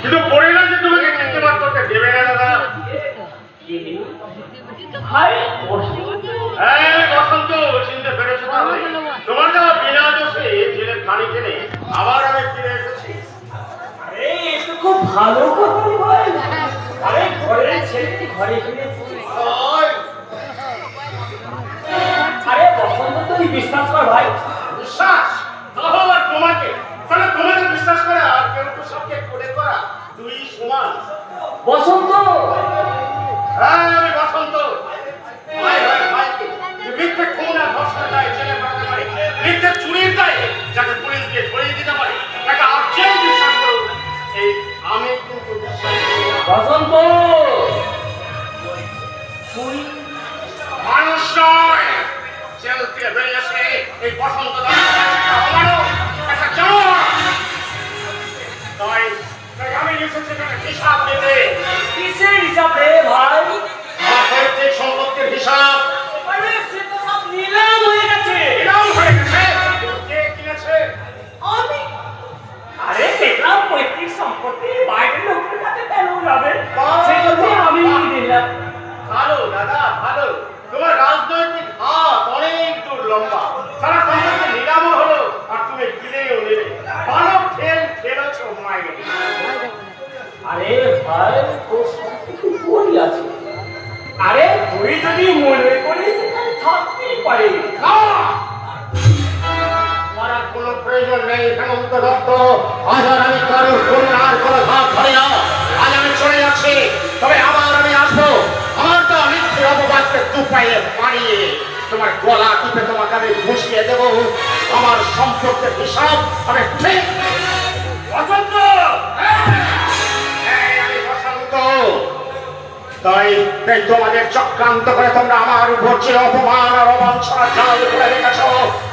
কিন্তু পরিণাম যে তোমাকে চিন্তা করতে দেবে না দাদা। বসন্ত চিনতে পেরেছো তাহলে? তোমার দেওয়া বিনা দোষে জেলের খানি খেলে আবার আমি ফিরে এসেছি। খুব ভালো কথা ভাই। আরে ঘরে ছেলে ঘরে ফিরেছি। আরে বসন্ত তুই বিশ্বাস কর ভাই। বিশ্বাস? তাহলে আর তোমাকে তাহলে তোমাকে বিশ্বাস করা আর কেউ তো সবকে করে করা দুই সমান। বসন্ত আমি বসন্ত মিথ্যে খুন আর ধর্ষণের দায়ে জেলে পাঠাতে পারি, মিথ্যে চুরির দায়ে যাকে পুলিশ দিয়ে ধরিয়ে দিতে পারি তাকে আর কেউ বিশ্বাস করুন এই আমি কিন্তু বিশ্বাস করি না। বসন্ত মানুষ নয়, জেল থেকে বেরিয়ে আসে এই বসন্ত একটা জানোয়ার। তাই আমি এসেছি হিসাব দিতে। কিসের হিসাব রে ভাই? আমার পৈতৃক সম্পত্তির হিসাব। আরে সে তো সব নিলাম হয়ে গেছে। নিলাম হয়ে গেছে? কে কিনেছে? আমি। আরে দেখলাম পৈতৃক সম্পত্তি বাইরের লোকের কাছে কেন যাবে? সেটাতে আমি দিলাম। ভালো দাদা ভালো, তোমার রাজনৈতিক হাত অনেক দূর লম্বা। সারা সম্পত্তি নিলামও হলো আর তুমি কিনেও নিলে। ভালো খেল খেলেছ মায়ের। আরে ভাই তোর সম্পত্তি কই আছে? আরে তুই যদি মনে করিস সেখানে থাকতেই পারে। আমার কোনো প্রয়োজন নেই হেমন্ত দত্ত। আজ আর আমি কারোর কন্যার কোনো ভাব ধরে না। আজ আমি চলে যাচ্ছি, তবে আবার আমি আসবো। আমার তো মিথ্যে অপবাদকে দুপায়ে মারিয়ে তোমার গলা টিপে তোমাকে আমি ঘুষিয়ে দেব। আমার সম্পর্কের হিসাব আমি ঠিক। বসন্ত, আমি বসন্ত। তাই তোমাদের চক্রান্ত করে তোমরা আমার উপর যে অপমান আর অবাঞ্ছনা জাল করে রেখেছ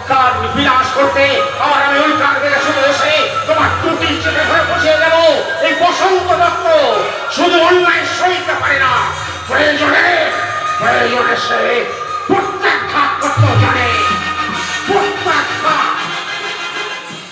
তার বিনাশ করতে আর আমি ওই কার থেকে শুনে এসে তোমার ত্রুটি চেপে ধরে বসিয়ে দেব। এই বসন্ত দত্ত শুধু অন্যায় সইতে পারে না, প্রয়োজনে সে